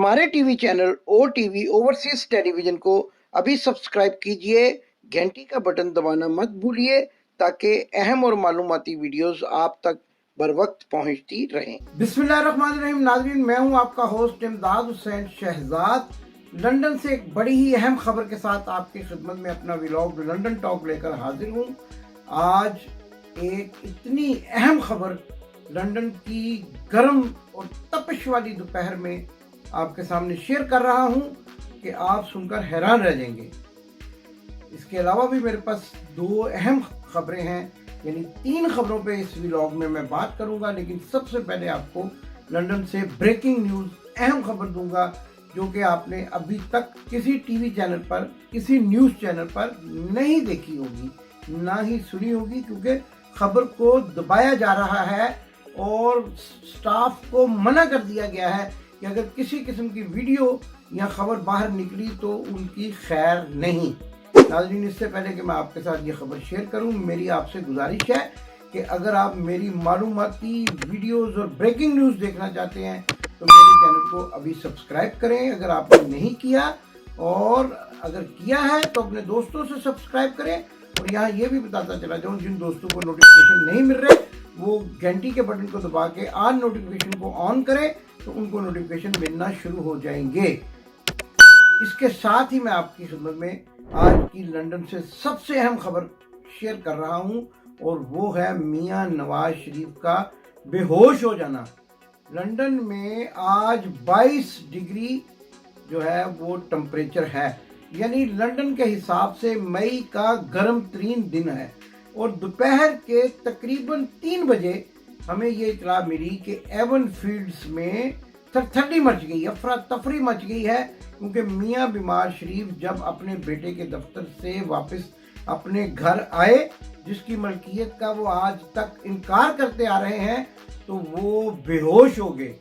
हमारे TV channel ओ TV overseas television को अभी सब्सक्राइब कीजिए, घंटी का बटन दबाना मत भूलिए ताकि अहम और मालूमाती वीडियोस आप तक बर वक्त पहुंचती रहें। बिस्मिल्लाहिर्रहमानिर्रहीम। नाज़रीन, मैं हूं आपका होस्ट इमदाद हुसैन शहजाद, लंदन से एक बड़ी ही अहम खबर के साथ आपकी खिदमत में अपना व्लॉग लंदन टॉक लेकर हाजिर हूं। आज एक इतनी अहम खबर लंदन की गर्म और तपिश वाली दोपहर में आपके सामने शेयर कर रहा हूं कि आप सुनकर हैरान रह जाएंगे। इसके अलावा भी मेरे पास दो अहम खबरें हैं, यानी तीन खबरों पे इस व्लॉग में मैं बात करूंगा। लेकिन सबसे पहले आपको लंदन से ब्रेकिंग न्यूज़, अहम खबर दूंगा जो कि आपने अभी तक किसी टीवी चैनल पर, किसी न्यूज़ चैनल पर नहीं देखी होगी, ना ही सुनी होगी, क्योंकि खबर को दबाया जा रहा है और स्टाफ को मना कर दिया गया है कि अगर किसी किस्म की वीडियो या खबर बाहर निकली तो उनकी खैर नहीं। नाज़रीन, इससे पहले कि मैं आपके साथ ये खबर शेयर करूं, मेरी आपसे गुजारिश है कि अगर आप मेरी मालूमाती वीडियोस और ब्रेकिंग न्यूज़ देखना चाहते हैं तो मेरे चैनल को अभी सब्सक्राइब करें अगर आपने नहीं किया, और अगर किया है तो अपने दोस्तों से सब्सक्राइब करें। और यहाँ ये भी बताता चला जाऊँ, जिन दोस्तों को नोटिफिकेशन नहीं मिल रहे वो घंटी के बटन को दबा के ऑल नोटिफिकेशन को ऑन करें तो उनको नोटिफिकेशन मिलना शुरू हो जाएंगे। इसके साथ ही मैं आपकी खिदमत में आज की लंदन से सबसे अहम खबर शेयर कर रहा हूं, और वो है मियां नवाज शरीफ का बेहोश हो जाना। लंदन में आज 22 डिग्री जो है वो टेम्परेचर है, यानी लंदन के हिसाब से मई का गर्म तरीन दिन है। और दोपहर के तकरीबन 3 बजे हमें ये इतला मिली कि एवन फील्ड्स में थरथरी मच गई, अफरा तफरी मच गई है, क्योंकि मियां बीमार शरीफ जब अपने बेटे के दफ्तर से वापस अपने घर आए, जिसकी मलकियत का वो आज तक इनकार करते आ रहे हैं, तो वो बेहोश हो गए।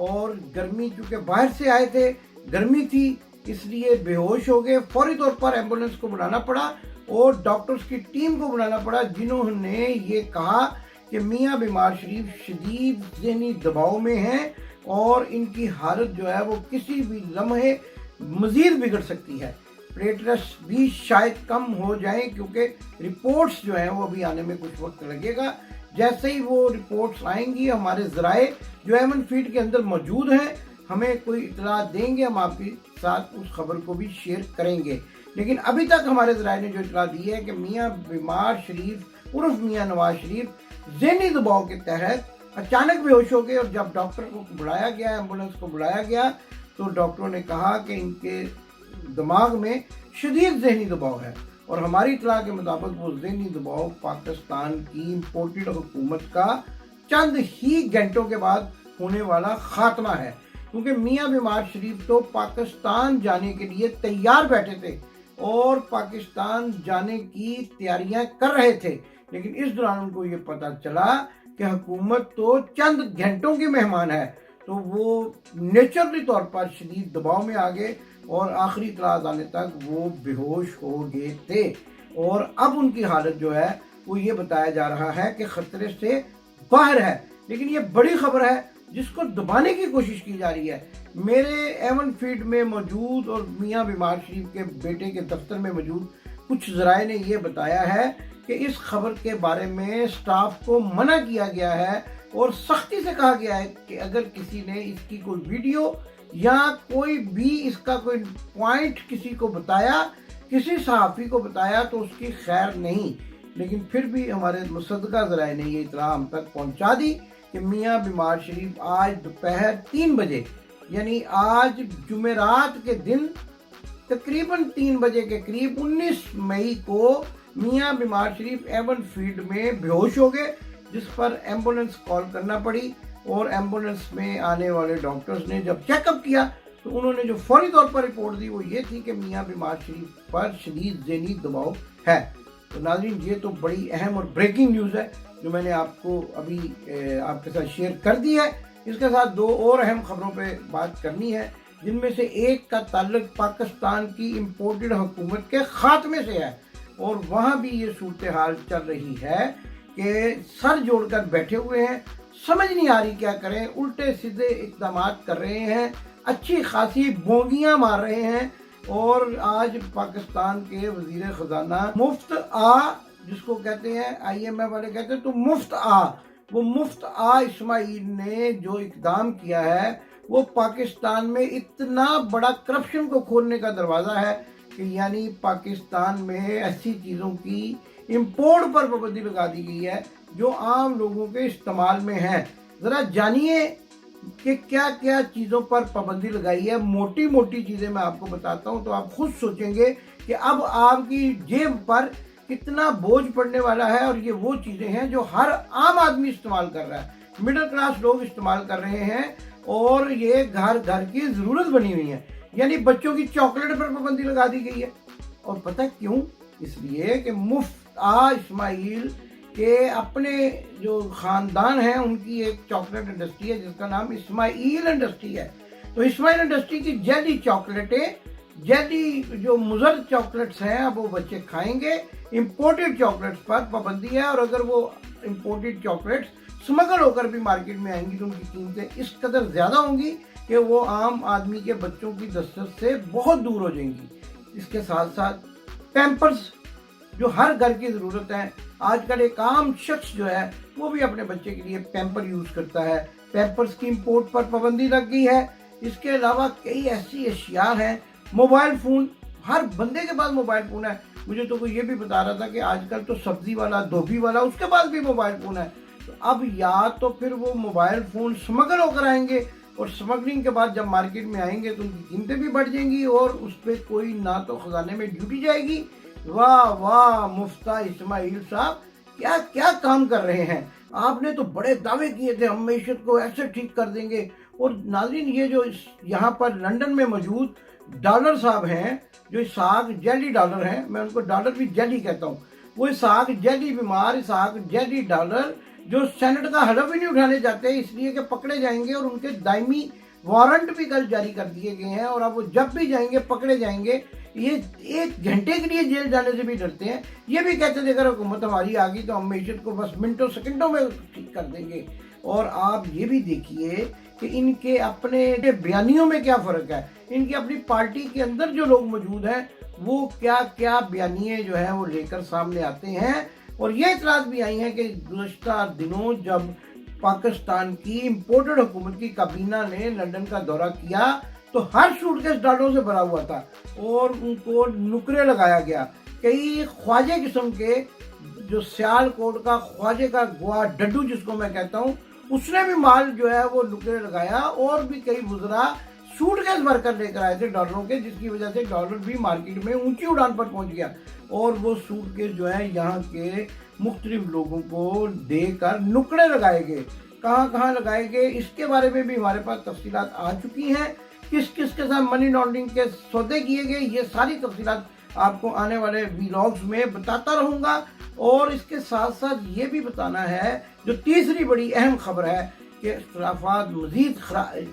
और गर्मी, चूँकि बाहर से आए थे, गर्मी थी, इसलिए बेहोश हो गए। फौरी तौर पर एम्बुलेंस को बुलाना पड़ा और डॉक्टर्स की टीम को बुलाना पड़ा, जिन्होंने ये कहा कि मियां बीमार शरीफ शदीद ज़हनी दबाव में हैं और इनकी हालत जो है वो किसी भी लम्हे मज़ीद बिगड़ सकती है। प्लेटलेट्स भी शायद कम हो जाएं, क्योंकि रिपोर्ट्स जो हैं वो अभी आने में कुछ वक्त लगेगा। जैसे ही वो रिपोर्ट्स आएंगी, हमारे ज़राए जो एवन फील्ड के अंदर मौजूद हैं हमें कोई इतला देंगे, हम आपके साथ उस खबर को भी शेयर करेंगे। लेकिन अभी तक हमारे ज़राए ने जो इतला दी है कि मियां बीमार शरीफ उर्फ मियां नवाज शरीफ ज़हनी दबाव के तहत अचानक बेहोश हो गए। और जब डॉक्टर को बुलाया गया, एम्बुलेंस को बुलाया गया, तो डॉक्टरों ने कहा कि इनके दिमाग में शदीद ज़हनी दबाव है। और हमारी इतला के मुताबिक वो ज़हनी दबाव पाकिस्तान की इम्पोर्टेड हुकूमत का चंद ही घंटों के बाद होने वाला खात्मा है, क्योंकि मियां बीमार शरीफ तो पाकिस्तान जाने के लिए तैयार बैठे थे और पाकिस्तान जाने की तैयारियां कर रहे थे। लेकिन इस दौरान उनको ये पता चला कि हुकूमत तो चंद घंटों की मेहमान है, तो वो नेचुरली तौर पर शदीद दबाव में आ गए और आखिरी इतलात आने तक वो बेहोश हो गए थे। और अब उनकी हालत जो है वो ये बताया जा रहा है कि खतरे से बाहर है। लेकिन ये बड़ी खबर है जिसको दबाने की कोशिश की जा रही है। मेरे एवन फील्ड में मौजूद और मियां बीमार शरीफ के बेटे के दफ्तर में मौजूद कुछ ज़राए ने यह बताया है कि इस खबर के बारे में स्टाफ को मना किया गया है और सख्ती से कहा गया है कि अगर किसी ने इसकी कोई वीडियो या कोई भी इसका कोई पॉइंट किसी को बताया, किसी सहाफ़ी को बताया, तो उसकी खैर नहीं। लेकिन फिर भी हमारे मुसद्दका ज़राए ने ये इत्तला हम तक पहुंचा दी कि मियां बीमार शरीफ आज दोपहर 3 बजे, यानी आज जुमेरात के दिन तकरीबन 3 बजे के करीब 19 मई को मियां बीमार शरीफ एवन फील्ड में बेहोश हो गए, जिस पर एम्बुलेंस कॉल करना पड़ी। और एम्बुलेंस में आने वाले डॉक्टर्स ने जब चेकअप किया तो उन्होंने जो फौरी तौर पर रिपोर्ट दी वो ये थी कि मियां बीमार शरीफ पर शदीद ज़हनी दबाव है। तो नाज़रीन, ये तो बड़ी अहम और ब्रेकिंग न्यूज़ है जो मैंने आपको अभी आपके साथ शेयर कर दी है। इसके साथ दो और अहम खबरों पे बात करनी है, जिनमें से एक का ताल्लुक पाकिस्तान की इम्पोर्टेड हुकूमत के खात्मे से है। और वहाँ भी ये सूरत हाल चल रही है कि सर जोड़कर बैठे हुए हैं, समझ नहीं आ रही क्या करें, उल्टे सीधे इक़दाम कर रहे हैं, अच्छी खासी बोंगियां मार रहे हैं। और आज पाकिस्तान के वजीर खजाना मुफ्त आ, जिसको कहते हैं IMF वाले कहते हैं तो मुफ्त आ, वो मुफ्त आ इस्माइल ने जो इकदाम किया है वो पाकिस्तान में इतना बड़ा करप्शन को खोलने का दरवाज़ा है कि यानी पाकिस्तान में ऐसी चीज़ों की इंपोर्ट पर पाबंदी लगा दी गई है जो आम लोगों के इस्तेमाल में है। ज़रा जानिए कि क्या क्या चीज़ों पर पाबंदी लगाई है। मोटी मोटी चीज़ें मैं आपको बताता हूँ तो आप खुद सोचेंगे कि अब आपकी जेब पर कितना बोझ पड़ने वाला है। और ये वो चीज़ें हैं जो हर आम आदमी इस्तेमाल कर रहा है, मिडिल क्लास लोग इस्तेमाल कर रहे हैं और ये घर घर की ज़रूरत बनी हुई है। यानी बच्चों की चॉकलेट पर पाबंदी लगा दी गई है। और पता है क्यों? इसलिए कि मुफ्त आ इस्माइल के अपने जो ख़ानदान है उनकी एक चॉकलेट इंडस्ट्री है जिसका नाम इस्माइल इंडस्ट्री है। तो इस्माइल इंडस्ट्री की जेली चॉकलेटें, जेली जो मुज़र चॉकलेट्स हैं, अब वो बच्चे खाएंगे। इंपोर्टेड चॉकलेट्स पर पाबंदी है और अगर वो इंपोर्टेड चॉकलेट्स स्मगल होकर भी मार्केट में आएंगी तो उनकी कीमतें इस कदर ज़्यादा होंगी कि वो आम आदमी के बच्चों की दस्तरस से बहुत दूर हो जाएंगी। इसके साथ साथ पैम्पर्स जो हर घर की ज़रूरत है, आजकल एक आम शख्स जो है वो भी अपने बच्चे के लिए पैम्पर यूज़ करता है, पैम्पर्स की इंपोर्ट पर पाबंदी लग गई है। इसके अलावा कई ऐसी अशिया हैं, मोबाइल फ़ोन, हर बंदे के पास मोबाइल फ़ोन है। मुझे तो कोई ये भी बता रहा था कि आजकल तो सब्ज़ी वाला, धोबी वाला, उसके पास भी मोबाइल फ़ोन है। तो अब या तो फिर वो मोबाइल फ़ोन स्मगल होकर आएंगे और स्मगलिंग के बाद जब मार्केट में आएंगे तो उनकी कीमतें भी बढ़ जाएंगी और उस पर कोई ना तो ख़जाने में ड्यूटी जाएगी। वाह वाह मुफ्ता इस्माइल साहब, क्या क्या काम कर रहे हैं। आपने तो बड़े दावे किए थे हम मईशत को ऐसे ठीक कर देंगे। और नाज़रीन, ये जो यहाँ पर लंदन में मौजूद डॉलर साहब हैं, जो इसहाक जेली डॉलर हैं, मैं उनको डॉलर भी जेली कहता हूँ, वो इसहाक जेली बीमार, इसहाक जेली डॉलर जो सेनेट का हलफ ही नहीं उठाने जाते इसलिए कि पकड़े जाएंगे और उनके दायमी वारंट भी कल जारी कर दिए गए हैं और अब वो जब भी जाएंगे पकड़े जाएंगे। ये 1 घंटे के लिए जेल जाने से भी डरते हैं। ये भी कहते थे अगर हुकूमत हमारी आ गई तो हम मईशत को बस मिनटों सेकंडों में ठीक कर देंगे। और आप ये भी देखिए कि इनके अपने बयानियों में क्या फ़र्क है। इनकी अपनी पार्टी के अंदर जो लोग मौजूद हैं वो क्या क्या बयानिए जो है वो लेकर सामने आते हैं। और ये इतराज़ भी आई हैं कि गुज़श्ता दिनों जब पाकिस्तान की इम्पोर्टेड हुकूमत की काबीना ने लंदन का दौरा किया तो हर सूटकेस डॉलरों से भरा हुआ था और उनको नुकरे लगाया गया। कई ख्वाजे किस्म के, जो सियालकोट का ख्वाजे का गुआ डड्डू जिसको मैं कहता हूँ, उसने भी माल जो है वो नुकरे लगाया और भी कई वज़रा सूटकेस भर कर लेकर आए थे डॉलरों के, जिसकी वजह से डॉलर भी मार्केट में ऊंची उड़ान पर पहुंच गया। और वो सूटकेस जो है यहाँ के मुख्तलिफ लोगों को देकर नुकड़े लगाए गए। कहाँ कहाँ लगाए गए इसके बारे में भी हमारे पास तफसीलात आ चुकी हैं। किस किस के साथ मनी लॉन्ड्रिंग के सौदे किए गए, ये सारी तफसीलात आपको आने वाले व्लॉग्स में बताता रहूँगा। और इसके साथ साथ ये भी बताना है जो तीसरी बड़ी अहम खबर है कि इख्तिलाफात मज़ीद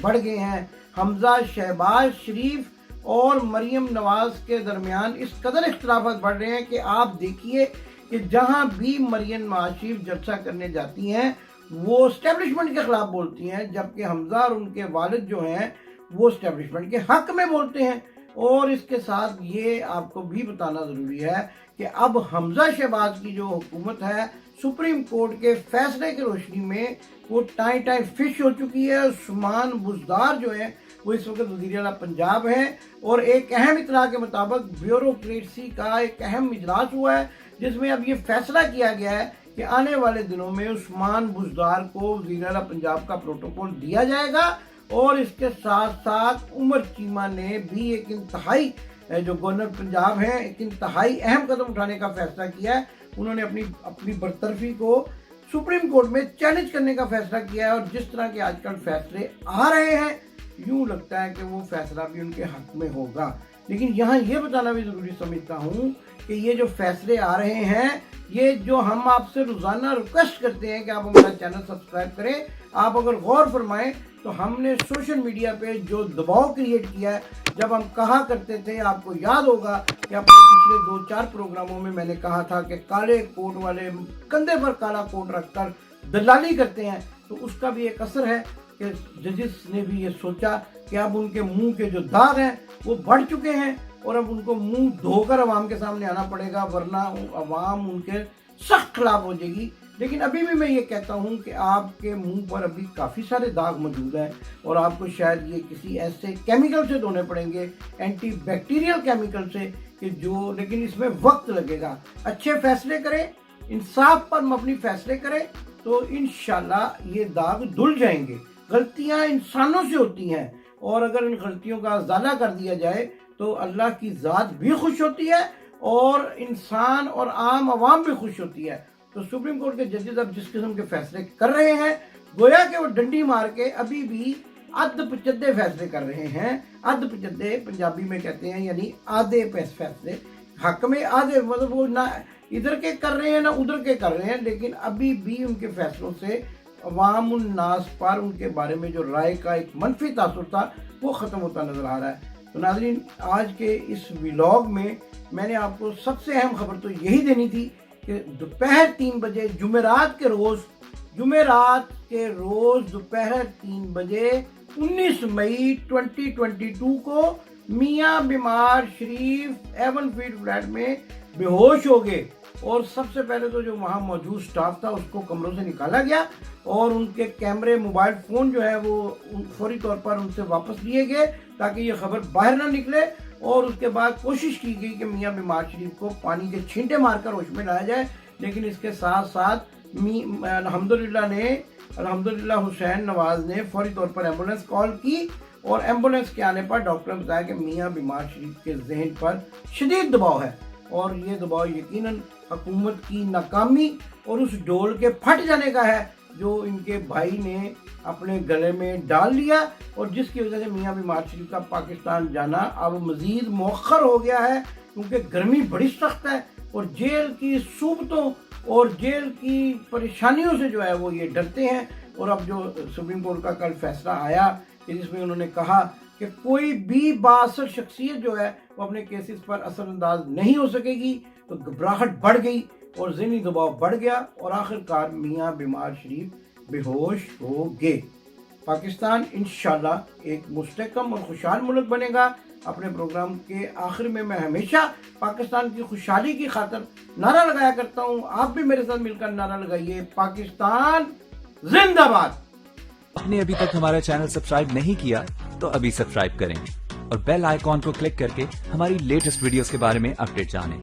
बढ़ गए हैं। हमजा शहबाज शरीफ और मरीम नवाज के दरमियान इस कदर इख्तिलाफात बढ़ रहे हैं कि आप देखिए कि जहाँ भी मरीम नवाज शरीफ जलसा करने जाती हैं वो इस्टेब्लिशमेंट के ख़िलाफ़ बोलती हैं, जबकि हमजा और उनके वालिद जो हैं वो इस्टेब्लिशमेंट के हक़ में बोलते हैं। और इसके साथ ये आपको भी बताना ज़रूरी है कि अब हमजा शहबाज की जो हुकूमत है सुप्रीम कोर्ट के फैसले की रोशनी में वो टाई टाई फिश हो चुकी है। उस्मान बुज़दार जो है वो इस वक्त वज़ीर आला पंजाब हैं और एक अहम इत्तला के मुताबिक ब्यूरोक्रेसी का एक अहम इजलास हुआ है जिसमें अब ये फैसला किया गया है कि आने वाले दिनों में उस्मान बुज़दार को वज़ीर आला पंजाब का प्रोटोकॉल दिया जाएगा। और इसके साथ साथ उमर चीमा ने भी एक इंतहाई, जो गवर्नर पंजाब हैं, एक इंतहाई अहम कदम उठाने का फैसला किया है। उन्होंने अपनी बरतरफी को सुप्रीम कोर्ट में चैलेंज करने का फैसला किया है। और जिस तरह के आजकल फैसले आ रहे हैं यूँ लगता है कि वो फैसला भी उनके हक में होगा। लेकिन यहाँ ये बताना भी ज़रूरी समझता हूँ कि ये जो फैसले आ रहे हैं, ये जो हम आपसे रोज़ाना रिक्वेस्ट करते हैं कि आप हमारा चैनल सब्सक्राइब करें, आप अगर गौर फरमाएं तो हमने सोशल मीडिया पे जो दबाव क्रिएट किया है, जब हम कहा करते थे, आपको याद होगा कि अपने पिछले 2-4 प्रोग्रामों में मैंने कहा था कि काले कोट वाले कंधे पर काला कोट रखकर दलाली करते हैं, तो उसका भी एक असर है। کہ ججز نے بھی یہ سوچا کہ اب ان کے منہ کے جو داغ ہیں وہ بڑھ چکے ہیں اور اب ان کو منہ دھو کر عوام کے سامنے آنا پڑے گا، ورنہ عوام ان کے سخت خلاف ہو جائے گی۔ لیکن ابھی بھی میں یہ کہتا ہوں کہ آپ کے منہ پر ابھی کافی سارے داغ موجود ہیں اور آپ کو شاید یہ کسی ایسے کیمیکل سے دھونے پڑیں گے، اینٹی بیکٹیریل کیمیکل سے، کہ جو لیکن اس میں وقت لگے گا۔ اچھے فیصلے کریں، انصاف پر مبنی فیصلے کریں تو انشاءاللہ یہ داغ دھل جائیں گے۔ غلطیاں انسانوں سے ہوتی ہیں اور اگر ان غلطیوں کا ازالہ کر دیا جائے تو اللہ کی ذات بھی خوش ہوتی ہے اور انسان اور عام عوام بھی خوش ہوتی ہے۔ تو سپریم کورٹ کے ججز اب جس قسم کے فیصلے کر رہے ہیں، گویا کہ وہ ڈنڈی مار کے ابھی بھی ادھ پچدے فیصلے کر رہے ہیں۔ ادھ پچدے پنجابی میں کہتے ہیں، یعنی آدھے فیصلے حق میں آدھے، مطلب وہ نہ ادھر کے کر رہے ہیں نہ ادھر کے کر رہے ہیں، لیکن ابھی بھی ان کے فیصلوں سے عوام الناس پر ان کے بارے میں جو رائے کا ایک منفی تاثر تھا وہ ختم ہوتا نظر آ رہا ہے۔ تو ناظرین، آج کے اس ولاگ میں میں نے آپ کو سب سے اہم خبر تو یہی دینی تھی کہ دوپہر 3 بجے جمعرات کے روز دوپہر 3 بجے 19 مئی 2022 کو میاں بیمار شریف ایون فیلڈ فلیٹ میں بے ہوش ہو گئے اور سب سے پہلے تو جو وہاں موجود سٹاف تھا اس کو کمروں سے نکالا گیا اور ان کے کیمرے، موبائل فون جو ہے وہ فوری طور پر ان سے واپس لیے گئے تاکہ یہ خبر باہر نہ نکلے، اور اس کے بعد کوشش کی گئی کہ میاں بیمار شریف کو پانی کے چھینٹے مار کر ہوش میں لایا جائے، لیکن اس کے ساتھ ساتھ الحمدللہ حسین نواز نے فوری طور پر ایمبولینس کال کی اور ایمبولینس کے آنے پر ڈاکٹر نے بتایا کہ میاں بیمار شریف کے ذہن پر شدید دباؤ ہے اور یہ دباؤ یقیناً حکومت کی ناکامی اور اس ڈول کے پھٹ جانے کا ہے جو ان کے بھائی نے اپنے گلے میں ڈال لیا، اور جس کی وجہ سے میاں بیمار شریف کا پاکستان جانا اب مزید مؤخر ہو گیا ہے، کیونکہ گرمی بڑی سخت ہے اور جیل کی صوبتوں اور جیل کی پریشانیوں سے جو ہے وہ یہ ڈرتے ہیں۔ اور اب جو سپریم کورٹ کا کل فیصلہ آیا کہ جس میں انہوں نے کہا کہ کوئی بھی بااثر شخصیت جو ہے وہ اپنے کیسز پر اثر انداز نہیں ہو سکے گی، تو گھبراہٹ بڑھ گئی اور ذہنی دباؤ بڑھ گیا اور آخر کار میاں بیمار شریف بے ہوش ہو گئے۔ پاکستان انشاءاللہ ایک مستحکم اور خوشحال ملک بنے گا۔ اپنے پروگرام کے آخر میں ہمیشہ پاکستان کی خوشحالی کی خاطر نعرہ لگایا کرتا ہوں، آپ بھی میرے ساتھ مل کر نعرہ لگائیے، پاکستان زندہ باد۔ آپ نے ابھی تک ہمارا چینل سبسکرائب نہیں کیا تو ابھی سبسکرائب کریں اور بیل آئیکن کو کلک کر کے ہماری لیٹسٹ ویڈیوز کے بارے میں اپڈیٹ جانیں۔